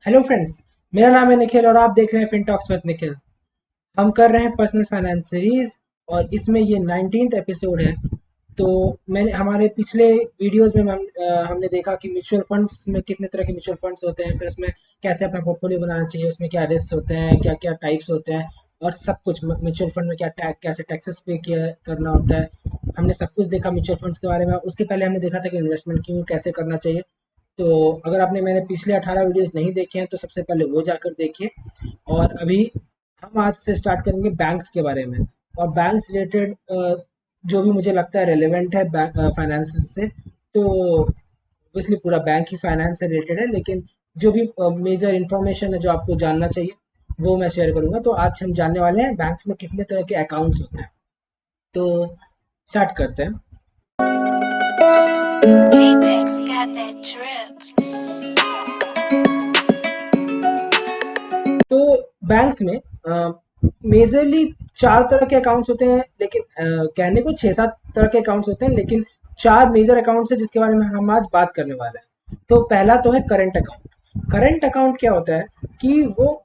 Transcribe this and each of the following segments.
Hello friends. मेरा नाम है निखिल और आप देख रहे हैं फिनटॉक्स विद निखिल। हम कर रहे हैं पर्सनल फाइनेंस सीरीज और इसमें ये 19th एपिसोड है। तो मैंने हमारे पिछले वीडियोस में हमने देखा कि म्यूचुअल फंड्स में कितने तरह के म्यूचुअल फंड्स होते हैं, फिर उसमें कैसे अपना पोर्टफोलियो बनाना चाहिए, उसमें क्या रिस्क होते हैं, क्या क्या टाइप्स होते हैं और सब कुछ। म्यूचुअल फंड में क्या कैसे टैक्सेस पे किया करना होता है, हमने सब कुछ देखा म्यूचुअल फंड्स के बारे में। उसके पहले हमने देखा था कि इन्वेस्टमेंट क्यों कैसे करना चाहिए। तो अगर आपने मेरे पिछले 18 वीडियोस नहीं देखे हैं तो सबसे पहले वो जाकर देखिए। और अभी हम आज से स्टार्ट करेंगे बैंक्स के बारे में और बैंक्स रिलेटेड जो भी मुझे लगता है रेलेवेंट है फाइनेंस से। तो ऑब्वियसली पूरा बैंक ही फाइनेंस से रिलेटेड है, लेकिन जो भी मेजर इंफॉर्मेशन है जो आपको जानना चाहिए वो मैं शेयर करूंगा। तो आज हम जानने वाले हैं बैंक्स में कितने तरह के अकाउंट्स होते हैं। तो स्टार्ट करते हैं। Apex got that drip. तो बैंक्स में मेजरली चार तरह के अकाउंट्स होते हैं, लेकिन कहने को छह सात तरह के अकाउंट्स होते हैं, लेकिन चार मेजर अकाउंट्स है जिसके बारे में हम आज बात करने वाले हैं। तो पहला तो है करंट अकाउंट। करंट अकाउंट क्या होता है कि वो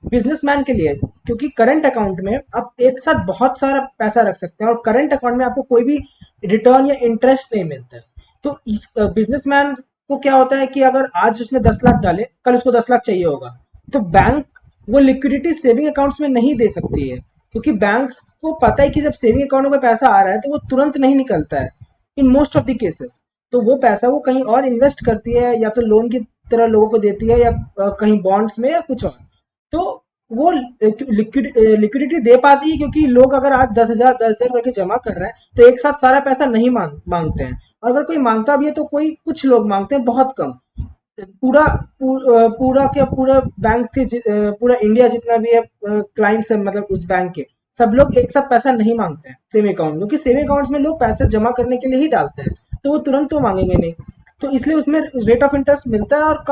बिजनेसमैन के लिए है, क्योंकि करंट अकाउंट में आप एक साथ बहुत सारा पैसा रख सकते हैं और करंट अकाउंट में आपको कोई भी रिटर्न या इंटरेस्ट नहीं मिलता है। तो इस बिजनेसमैन को क्या होता है कि अगर आज उसने 10 लाख डाले, कल उसको 10 लाख चाहिए होगा, तो बैंक वो लिक्विडिटी सेविंग अकाउंट्स में नहीं दे सकती है, क्योंकि बैंक को पता है कि जब सेविंग अकाउंट में पैसा आ रहा है तो वो तुरंत नहीं निकलता है in most of the cases. तो वो पैसा वो कहीं और इन्वेस्ट करती है, या तो लोन की तरह लोगों को देती है, या कहीं बॉन्ड्स में या कुछ और। तो वो लिक्विडिटी दे पाती है, क्योंकि लोग अगर आज 10,000 करके जमा कर रहे हैं तो एक साथ सारा पैसा नहीं मांगते हैं। और अगर कोई मांगता भी है तो कोई कुछ लोग मांगते हैं, बहुत कम। पूरा क्या पूरा बैंक के पूरा इंडिया जितना भी है क्लाइंट्स है, मतलब उस बैंक के सब लोग एक साथ पैसा नहीं मांगते हैं सेविंग अकाउंट, क्योंकि सेविंग अकाउंट्स में लोग पैसे जमा करने के लिए ही डालते हैं, तो वो तुरंत तो मांगेंगे नहीं। तो इसलिए उसमें रेट ऑफ इंटरेस्ट मिलता है और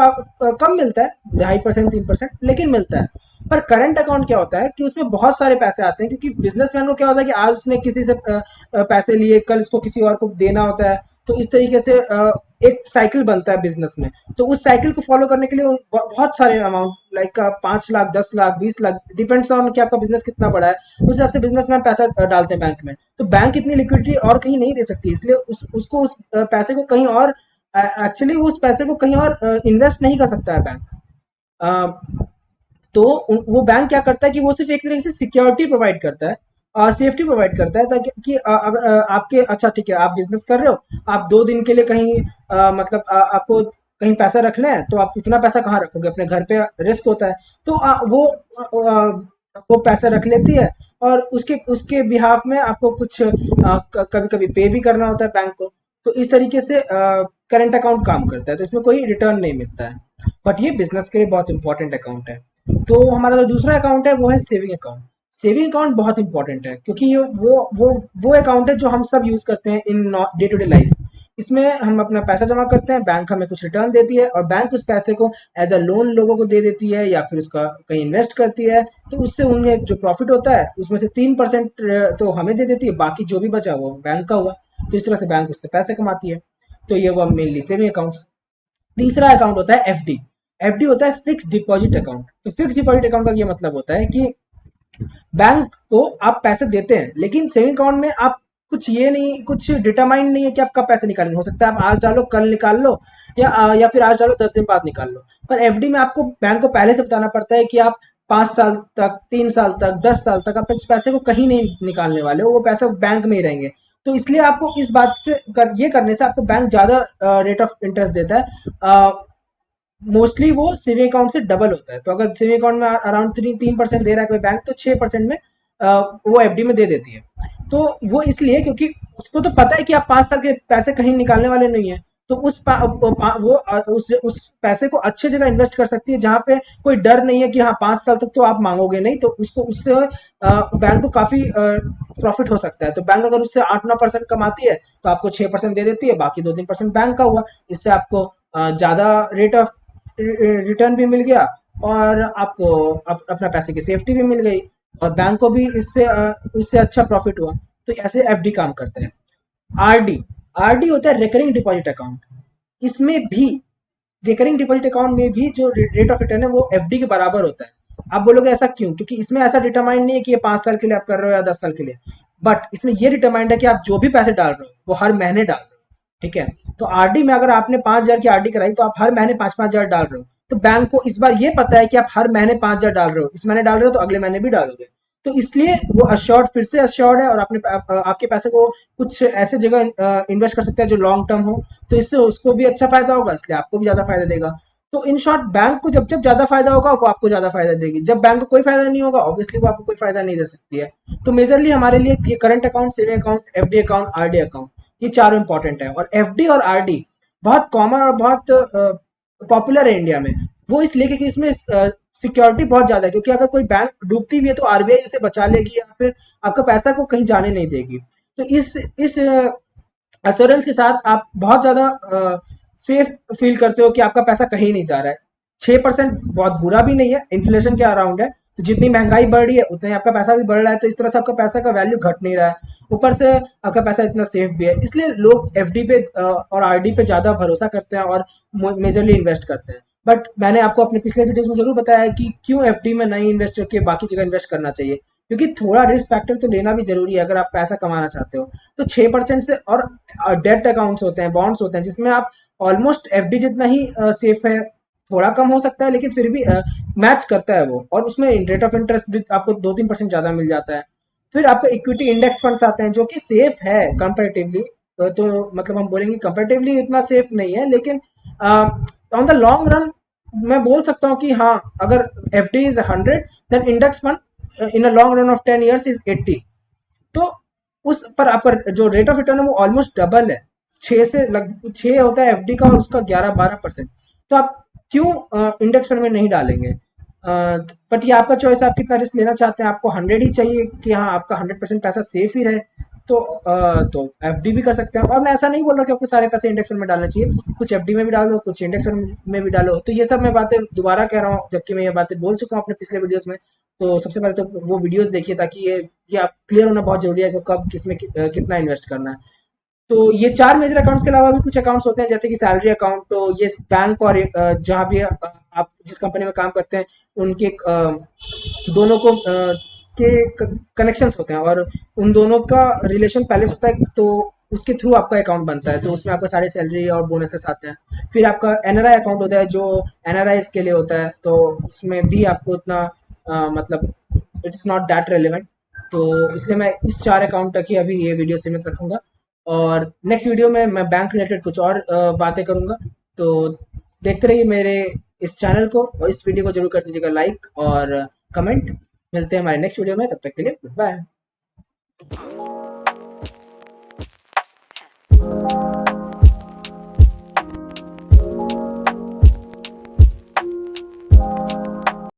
कम मिलता है, 2.5% 3%, लेकिन मिलता है। पर करंट अकाउंट क्या होता है कि उसमें बहुत सारे पैसे आते हैं, क्योंकि बिजनेसमैन को क्या होता है कि आज उसने किसी से पैसे लिए, कल उसको किसी और को देना होता है। तो इस तरीके से एक साइकिल बनता है बिजनेस में। तो उस साइकिल को फॉलो करने के लिए बहुत सारे amount, like 5 lakh 10 lakh 20 lakh, depends on कि आपका बिजनेस कितना बड़ा है, उस हिसाब से बिजनेसमैन पैसा डालते हैं बैंक में। तो बैंक इतनी लिक्विडिटी और कहीं नहीं दे सकती, इसलिए उसको उस पैसे को कहीं और, एक्चुअली उस पैसे को कहीं और इन्वेस्ट नहीं कर सकता है बैंक। तो वो बैंक क्या करता है कि वो सिर्फ एक तरीके से सिक्योरिटी प्रोवाइड करता है और सेफ्टी प्रोवाइड करता है, ताकि कि अगर आपके, अच्छा ठीक है, आप बिजनेस कर रहे हो, आप 2 दिन के लिए कहीं मतलब आपको कहीं पैसा रखना है, तो आप इतना पैसा कहाँ रखोगे, अपने घर पे रिस्क होता है। तो वो पैसा रख लेती है और उसके उसके बिहाफ में आपको कुछ कभी कभी पे भी करना होता है बैंक को। तो इस तरीके से करंट अकाउंट काम करता है, तो इसमें कोई रिटर्न नहीं मिलता है, बट ये बिजनेस के लिए बहुत इंपॉर्टेंट अकाउंट है। तो हमारा जो दूसरा अकाउंट है वो है सेविंग अकाउंट। सेविंग अकाउंट बहुत इंपॉर्टेंट है, क्योंकि ये वो अकाउंट है जो हम सब यूज करते हैं in day to day life. इसमें हम अपना पैसा जमा करते हैं, बैंक हमें कुछ रिटर्न देती है और बैंक उस पैसे को एज अ लोन लोगों को दे देती है, या फिर उसका कहीं इन्वेस्ट करती है। तो उससे उन्हें जो प्रॉफिट होता है उसमें से 3% तो हमें दे देती है, बाकी जो भी बचा वो बैंक का हुआ। तो इस तरह से बैंक उससे पैसे कमाती है। तो ये हुआ मेनली सेविंग अकाउंट। तीसरा अकाउंट होता है एफडी। एफडी होता है फिक्स डिपॉजिट अकाउंट। तो फिक्स डिपॉजिट अकाउंट का ये मतलब होता है कि बैंक को आप पैसे देते हैं, लेकिन सेविंग अकाउंट में आप कुछ ये नहीं, कुछ डिटरमाइन नहीं है कि आप कब पैसे निकालेंगे। हो सकता है आप आज डालो कल निकाल लो, या फिर आज डालो 10 दिन बाद निकाल लो। पर एफडी में आपको बैंक को पहले से बताना पड़ता है कि आप 5 साल तक, 3 साल तक, 10 साल तक आप इस पैसे को कहीं नहीं निकालने वाले हो, वो पैसे बैंक में ही रहेंगे। तो इसलिए आपको इस बात से ये करने से आपको बैंक ज्यादा रेट ऑफ इंटरेस्ट देता है। मोस्टली वो सेविंग अकाउंट से डबल होता है। तो अगर सेविंग अकाउंट में अराउंड 3% दे रहा है कोई बैंक, तो 6% में वो एफडी में दे देती है। तो वो इसलिए क्योंकि उसको तो पता है कि आप 5 साल के पैसे कहीं निकालने वाले नहीं है। तो उस पैसे को अच्छे जगह इन्वेस्ट कर सकती है, जहां पे कोई डर नहीं है कि हाँ 5 साल तक तो आप मांगोगे नहीं। तो उसको उससे बैंक को काफी प्रॉफिट हो सकता है। तो बैंक अगर उससे 8-9% कमाती है तो आपको 6% दे देती है, बाकी 2-3% बैंक का हुआ। इससे आपको ज्यादा रेट ऑफ रिटर्न भी मिल गया, और आपको अपना पैसे की सेफ्टी भी मिल गई, और बैंक को भी इससे अच्छा प्रॉफिट हुआ। तो ऐसे एफडी काम करते हैं। आरडी। आरडी होता है रिकरिंग डिपॉजिट अकाउंट। इसमें भी रिकरिंग डिपॉजिट अकाउंट में भी जो रेट ऑफ रिटर्न है वो एफडी के बराबर होता है। आप बोलोगे ऐसा क्यों? क्योंकि इसमें ऐसा डिटरमाइंड नहीं है कि ये 5 साल के लिए आप कर रहे हो या 10 साल के लिए, बट इसमें ये डिटरमाइंड है कि आप जो भी पैसे डाल रहे हो वो हर महीने डाल रहे हो। ठीक है, तो आरडी में अगर आपने 5,000 की आरडी कराई तो आप हर महीने 5-5 हजार डाल रहे हो, तो बैंक को इस बार ये पता है कि आप हर महीने 5,000 डाल रहे हो, इस महीने डाल रहे हो तो अगले महीने भी डालोगे, तो इसलिए वो अश्योर्ड, फिर से अश्योर्ड है, और आपके पैसे को कुछ ऐसे जगह इन्वेस्ट कर सकते हैं जो लॉन्ग टर्म हो, तो इससे उसको भी अच्छा फायदा होगा, इसलिए आपको भी ज्यादा फायदा देगा। तो इन शॉर्ट, बैंक को जब जब ज्यादा फायदा होगा वो आपको ज्यादा फायदा देगी, जब बैंक को कोई फायदा नहीं होगा ऑब्वियसली वो आपको कोई फायदा नहीं दे सकती है। तो मेजरली हमारे लिए ये current account, saving account, FD account, RD account, ये चारों इंपॉर्टेंट है। और एफडी और आरडी बहुत कॉमन और बहुत पॉपुलर है इंडिया में, वो इसलिए क्योंकि इसमें सिक्योरिटी बहुत ज्यादा है, क्योंकि अगर कोई बैंक डूबती भी है तो आरबीआई उसे बचा लेगी या फिर आपका पैसा को कहीं जाने नहीं देगी। तो इस एश्योरेंस के साथ आप बहुत ज्यादा सेफ फील करते हो कि आपका पैसा कहीं नहीं जा रहा है। 6% बहुत बुरा भी नहीं है, इन्फ्लेशन के अराउंड है, तो जितनी महंगाई बढ़ रही है उतना ही आपका पैसा भी बढ़ रहा है, तो इस तरह से आपका पैसा का वैल्यू घट नहीं रहा है, ऊपर से आपका पैसा इतना सेफ भी है, इसलिए लोग एफडी पे और आरडी पे ज्यादा भरोसा करते हैं और मेजरली इन्वेस्ट करते हैं। बट मैंने आपको अपने पिछले वीडियोस में जरूर बताया है कि क्यों एफडी में नहीं इन्वेस्ट करके बाकी जगह इन्वेस्ट करना चाहिए, क्योंकि थोड़ा रिस्क फैक्टर तो लेना भी जरूरी है अगर आप पैसा कमाना चाहते हो। तो 6% से, और डेट अकाउंट्स होते हैं, बॉन्ड्स होते हैं, जिसमें आप ऑलमोस्ट एफडी जितना ही सेफ है, थोड़ा कम हो सकता है लेकिन फिर भी मैच करता है वो, और उसमें रेट ऑफ इंटरेस्ट भी आपको 2-3% ज्यादा मिल जाता है। फिर आपको इक्विटी इंडेक्स फंड्स आते हैं जो कि सेफ है कंपेरेटिवली, तो मतलब हम बोलेंगे कंपेरेटिवली इतना सेफ नहीं है, लेकिन ऑन द लॉन्ग रन मैं बोल सकता हूँ कि हाँ, अगर F D is 100, then index fund in a long run of 10 years is 80। तो उस पर आपका जो रेट ऑफ रिटर्न है वो ऑलमोस्ट डबल है, 6 होता है एफडी का और उसका 11-12%। तो आप क्यों इंडेक्स फंड में नहीं डालेंगे? बट ये आपका चॉइस, आप कितना रिस्क लेना चाहते हैं, आपको 100 ही चाहिए कि हाँ आपका 100% पैसा सेफ ही रहे, तो एफडी भी कर सकते हैं। और मैं ऐसा नहीं बोल रहा कि आपको सारे पैसे इंडेक्स फंड में डालना चाहिए, कुछ एफडी में भी डालो, कुछ इंडेक्स फंड में भी डालो, तो ये सब मैं बातें दोबारा कह रहा हूँ जबकि मैं ये बातें बोल चुका हूँ अपने पिछले वीडियोस में। तो सबसे पहले तो वो वीडियोस देखिए, ताकि ये आप क्लियर होना बहुत जरूरी है कि कब किसमें कितना इन्वेस्ट करना है। तो ये 4 मेजर अकाउंट्स के अलावा भी कुछ अकाउंट्स होते हैं जैसे कि सैलरी अकाउंट, तो ये बैंक और जहाँ भी आप जिस कंपनी में काम करते हैं उनके दोनों को के कनेक्शंस होते हैं, और उन दोनों का रिलेशन पहले से होता है, तो उसके थ्रू आपका अकाउंट बनता है, तो उसमें आपका सारे सैलरी और बोनसेस आते हैं। फिर आपका एनआरआई अकाउंट होता है जो एनआरआईज के लिए होता है, तो उसमें भी आपको उतना मतलब it is not that relevant. तो इसलिए मैं इस 4 अकाउंट तक ही अभी ये वीडियो सीमित रखूंगा, और नेक्स्ट वीडियो में मैं बैंक रिलेटेड कुछ और बातें करूंगा। तो देखते रहिए मेरे इस चैनल को, और इस वीडियो को जरूर कर दीजिएगा लाइक और कमेंट। मिलते हैं हमारे नेक्स्ट वीडियो में, तब तक के लिए गुड बाय।